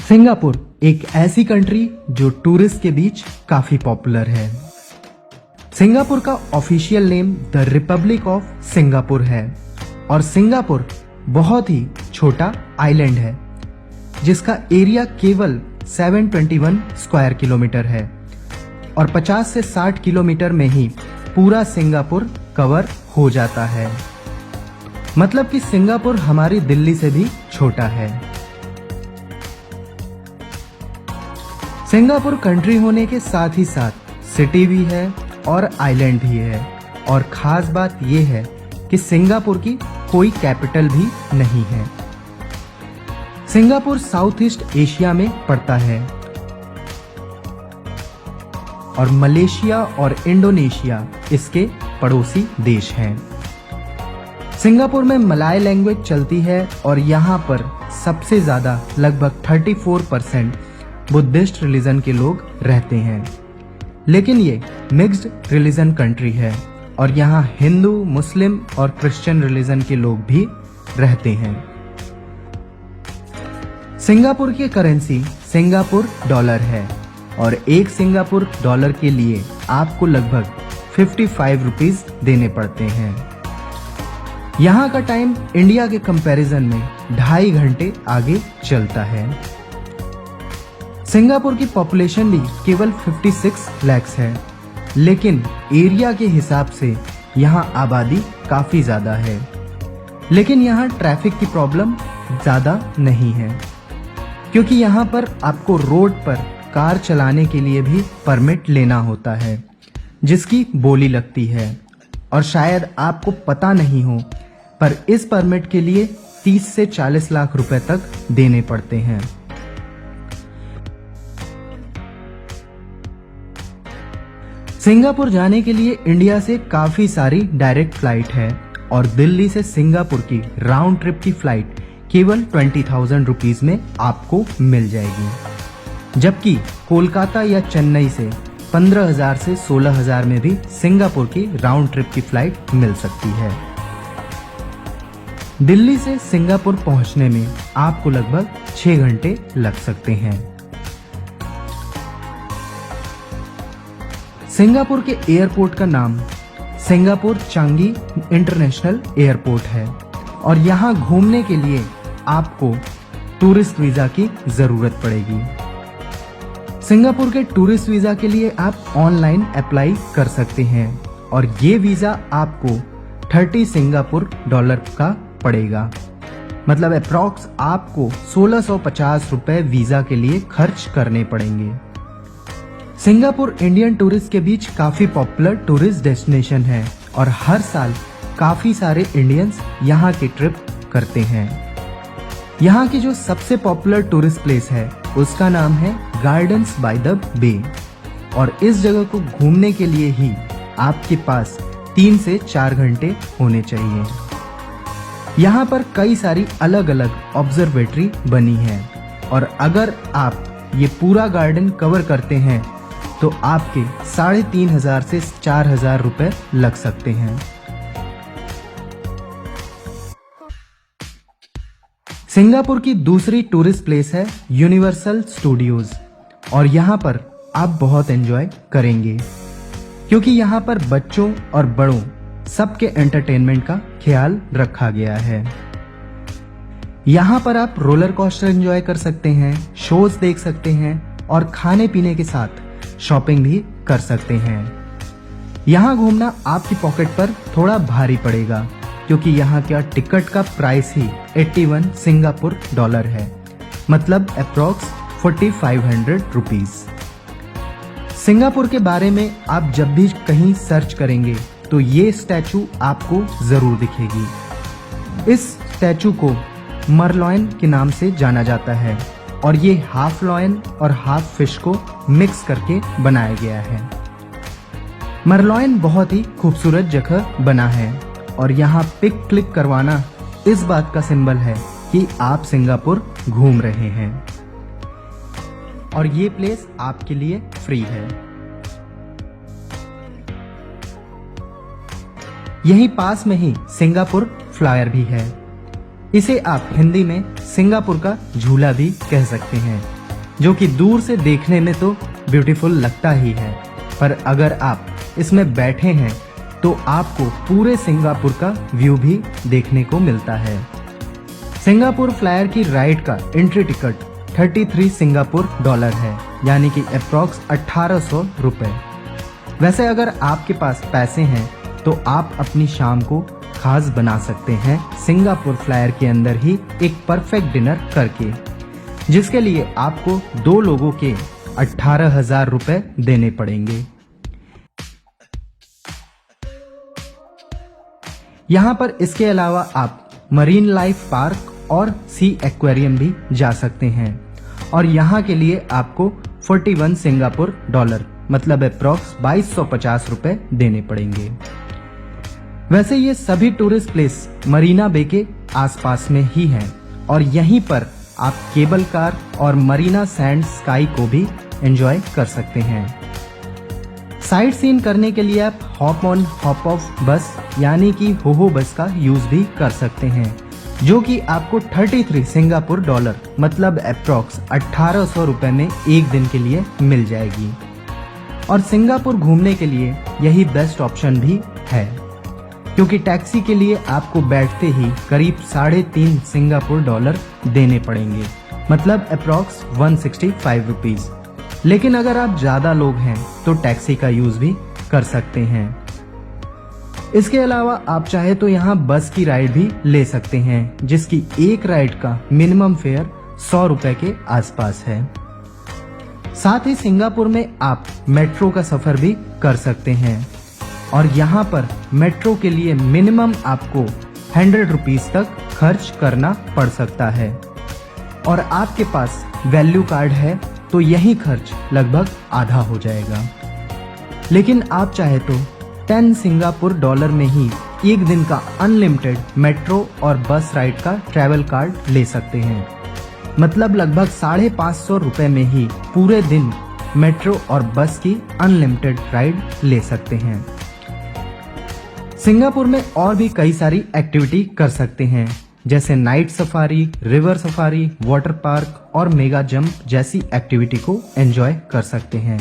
Singapore एक ऐसी country जो टूरिस्ट के बीच काफी पॉपुलर है। सिंगापुर का official name the Republic of Singapore है और सिंगापुर बहुत ही छोटा आइलैंड है जिसका एरिया केवल 721 स्क्वायर किलोमीटर है और 50 से 60 किलोमीटर में ही पूरा सिंगापुर कवर हो जाता है। मतलब कि सिंगापुर हमारी दिल्ली से भी छोटा है। सिंगापुर कंट्री होने के साथ ही साथ सिटी भी है और आइलैंड भी है और खास बात यह है कि सिंगापुर की कोई कैपिटल भी नहीं है। सिंगापुर साउथ ईस्ट एशिया में पड़ता है और मलेशिया और इंडोनेशिया इसके पड़ोसी देश हैं। सिंगापुर में मलाय लैंग्वेज चलती है और यहाँ पर सबसे ज्यादा लगभग 34% बुद्धिस्ट रिलीजन के लोग रहते हैं। लेकिन ये मिक्स्ड रिलीजन कंट्री है और यहाँ हिंदू, मुस्लिम और क्रिश्चियन रिलीजन के लोग भी रहते हैं। सिंगापुर की करेंसी सिंगापुर डॉलर है और एक सिंगापुर डॉलर के लिए आपको लगभग 55 रुपीस देने पड़ते हैं। यहाँ का टाइम इंडिया के कंपैरिजन में 2.5 घंटे आगे चलता है। सिंगापुर की पॉपुलेशन भी केवल 56 लाख है, लेकिन एरिया के हिसाब से यहाँ आबादी काफी ज्यादा है। लेकिन यहाँ ट्रैफिक की प्रॉब्लम ज्यादा नहीं है क्योंकि यहाँ पर आपको रोड पर कार चलाने के लिए भी परमिट लेना होता है जिसकी बोली लगती है और शायद आपको पता नहीं हो पर इस परमिट के लिए 30 से 40 लाख रुपए तक देने पड़ते हैं। सिंगापुर जाने के लिए इंडिया से काफी सारी डायरेक्ट फ्लाइट है और दिल्ली से सिंगापुर की राउंड ट्रिप की फ्लाइट केवल 20,000 रुपीज में आपको मिल जाएगी, जबकि कोलकाता या चेन्नई से 15,000 से 16,000 में भी सिंगापुर की राउंड ट्रिप की फ्लाइट मिल सकती है। दिल्ली से सिंगापुर पहुंचने में आपको लगभग 6 घंटे लग सकते हैं। सिंगापुर के एयरपोर्ट का नाम सिंगापुर चांगी इंटरनेशनल एयरपोर्ट है और यहाँ घूमने के लिए आपको टूरिस्ट वीजा की जरूरत पड़ेगी। सिंगापुर के टूरिस्ट वीजा के लिए आप ऑनलाइन अप्लाई कर सकते हैं और ये वीजा आपको 30 सिंगापुर डॉलर का पड़ेगा। मतलब अप्रॉक्स आपको 1650 रुपए वीजा के लिए खर्च करने पड़ेंगे। सिंगापुर इंडियन टूरिस्ट के बीच काफी पॉपुलर टूरिस्ट डेस्टिनेशन है और हर साल काफी सारे इंडियंस यहाँ की ट्रिप करते हैं। यहाँ की जो सबसे पॉपुलर टूरिस्ट प्लेस है उसका नाम है गार्डन्स बाय द बे और इस जगह को घूमने के लिए ही आपके पास 3 से 4 घंटे होने चाहिए। यहाँ पर कई सारी अलग अलग ऑब्जर्वेटरी बनी है और अगर आप ये पूरा गार्डन कवर करते हैं तो आपके 3,500 से 4,000 रुपए लग सकते हैं। सिंगापुर की दूसरी टूरिस्ट प्लेस है यूनिवर्सल स्टूडियोज और यहाँ पर आप बहुत एंजॉय करेंगे क्योंकि यहाँ पर बच्चों और बड़ों सबके एंटरटेनमेंट का ख्याल रखा गया है। यहाँ पर आप रोलर कोस्टर एंजॉय कर सकते हैं, शोज देख सकते हैं और खाने पीने के साथ शॉपिंग भी कर सकते हैं। यहाँ घूमना आपकी पॉकेट पर थोड़ा भारी पड़ेगा क्योंकि यहाँ का टिकट का प्राइस ही 81 सिंगापुर डॉलर है, मतलब अप्रॉक्स 4,500 रुपीज। सिंगापुर के बारे में आप जब भी कहीं सर्च करेंगे तो ये स्टैचू आपको जरूर दिखेगी। इस स्टैचू को मरलॉयन के नाम से जाना जाता है और ये हाफ लॉयन और हाफ फिश को मिक्स करके बनाया गया है। मरलॉयन बहुत ही खूबसूरत जगह बना है और यहाँ पिक क्लिक करवाना इस बात का सिंबल है कि आप सिंगापुर घूम रहे हैं और ये प्लेस आपके लिए फ्री है। यहीं पास में ही सिंगापुर फ्लायर भी है। इसे आप हिंदी में सिंगापुर का झूला भी कह सकते हैं। जो कि दूर से देखने में तो ब्यूटीफुल लगता ही है, पर अगर आप इसमें बैठे हैं तो आपको पूरे सिंगापुर का व्यू भी देखने को मिलता है। सिंगापुर फ्लायर की राइड का एंट्री टिकट 33 सिंगापुर डॉलर है, यानी कि अप्रॉक्स 1800 रुपए। वैसे अगर आपके पास पैसे हैं तो आप अपनी शाम को खास बना सकते हैं सिंगापुर फ्लायर के अंदर ही एक परफेक्ट डिनर करके, जिसके लिए आपको 2 लोगों के 18,000 रुपए देने पड़ेंगे। यहाँ पर इसके अलावा आप मरीन लाइफ पार्क और सी एक्वेरियम भी जा सकते हैं, और यहाँ के लिए आपको 41 सिंगापुर डॉलर मतलब अप्रॉक्स 2250 रुपए देने पड़ेंगे। वैसे ये सभी टूरिस्ट प्लेस मरीना बे के आसपास में ही हैं, और यहीं पर आप केबल कार और मरीना सैंड स्काई को भी एंजॉय कर सकते हैं। साइट सीन करने के लिए आप हॉप ऑन हॉप ऑफ बस यानी कि होहो बस का यूज भी कर सकते हैं, जो कि आपको 33 सिंगापुर डॉलर मतलब अप्रॉक्स 1800 रुपए में एक दिन के लिए मिल जाएगी। और सिंगापुर घूमने के लिए यही बेस्ट ऑप्शन भी है, क्योंकि टैक्सी के लिए आपको बैठते ही करीब 3.5 सिंगापुर डॉलर देने पड़ेंगे, मतलब अप्रॉक्स 165 रुपीज। लेकिन अगर आप ज्यादा लोग हैं तो टैक्सी का यूज भी कर सकते हैं। इसके अलावा आप चाहे तो यहाँ बस की राइड भी ले सकते हैं, जिसकी एक राइड का मिनिमम फेयर 100 रुपए के आसपास है। साथ ही सिंगापुर में आप मेट्रो का सफर भी कर सकते हैं, और यहाँ पर मेट्रो के लिए मिनिमम आपको 100 रुपीज तक खर्च करना पड़ सकता है, और आपके पास वैल्यू कार्ड है तो यही खर्च लगभग आधा हो जाएगा। लेकिन आप चाहे तो 10 सिंगापुर डॉलर में ही एक दिन का अनलिमिटेड मेट्रो और बस राइड का ट्रैवल कार्ड ले सकते हैं, मतलब लगभग 550 रुपए में ही पूरे दिन मेट्रो और बस की अनलिमिटेड राइड ले सकते हैं। सिंगापुर में और भी कई सारी एक्टिविटी कर सकते हैं, जैसे night safari, river safari, water park और मेगा जंप जैसी एक्टिविटी को एंजॉय कर सकते हैं।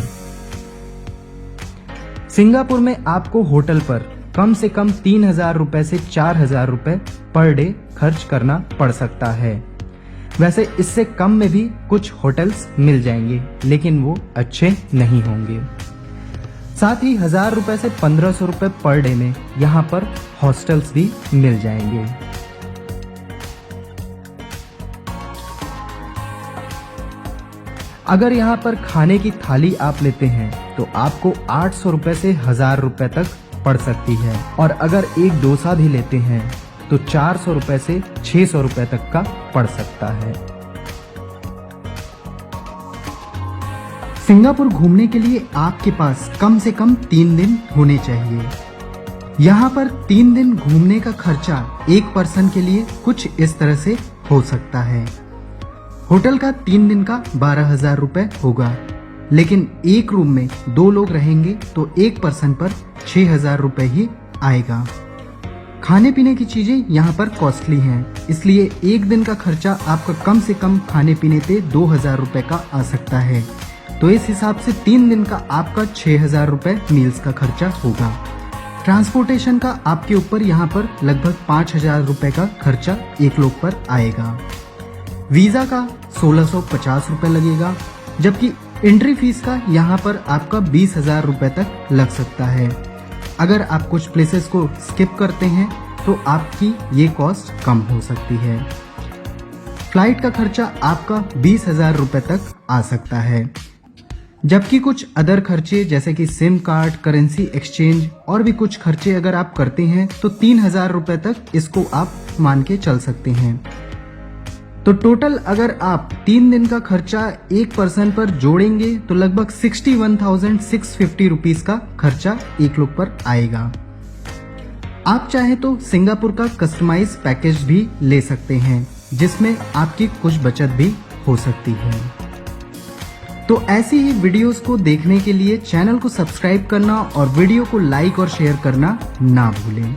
सिंगापुर में आपको होटल पर कम से कम 3,000 रुपए से 4,000 रुपए पर डे खर्च करना पड़ सकता है। वैसे इससे कम में भी कुछ होटल्स मिल जाएंगे, लेकिन वो अच्छे नहीं होंगे। साथ ही 1,000 रुपए से 1,500 रुपए पर डे में यहाँ पर हॉस्टल्स भी मिल जाएंगे। अगर यहाँ पर खाने की थाली आप लेते हैं तो आपको 800 रुपए से 1,000 रुपए तक पड़ सकती है, और अगर एक डोसा भी लेते हैं तो 400 रुपए से 600 रुपए तक का पड़ सकता है। सिंगापुर घूमने के लिए आपके पास कम से कम 3 दिन होने चाहिए। यहाँ पर 3 दिन घूमने का खर्चा एक पर्सन के लिए कुछ इस तरह से हो सकता है। होटल का 3 दिन का 12,000 रुपए होगा, लेकिन एक रूम में 2 लोग रहेंगे तो एक पर्सन पर 6,000 रुपए ही आएगा। खाने पीने की चीजें यहाँ पर कॉस्टली हैं, इसलिए एक दिन का खर्चा आपका कम से कम खाने पीने पे 2,000 रुपए का आ सकता है। तो इस हिसाब से 3 दिन का आपका 6,000 रुपए मील्स का खर्चा होगा। ट्रांसपोर्टेशन का आपके ऊपर यहाँ पर लगभग 5,000 रुपए का खर्चा एक लोग पर आएगा। वीजा का 1,650 रुपए लगेगा, जबकि एंट्री फीस का यहाँ पर आपका 20,000 रुपए तक लग सकता है। अगर आप कुछ प्लेसेस को स्किप करते हैं तो आपकी ये कॉस्ट कम हो सकती है। फ्लाइट का खर्चा आपका 20,000 रुपए तक आ सकता है, जबकि कुछ अदर खर्चे जैसे कि सिम कार्ड, करेंसी एक्सचेंज और भी कुछ खर्चे अगर आप करते हैं तो 3,000 रुपए तक इसको आप मान के चल सकते हैं। तो टोटल अगर आप 3 दिन का खर्चा एक पर्सन पर जोड़ेंगे तो लगभग 61,650 रुपीज का खर्चा एक लोग पर आएगा। आप चाहे तो सिंगापुर का कस्टमाइज पैकेज भी ले सकते हैं, जिसमें आपकी कुछ बचत भी हो सकती है। तो ऐसी ही वीडियोस को देखने के लिए चैनल को सब्सक्राइब करना और वीडियो को लाइक और शेयर करना ना भूलें।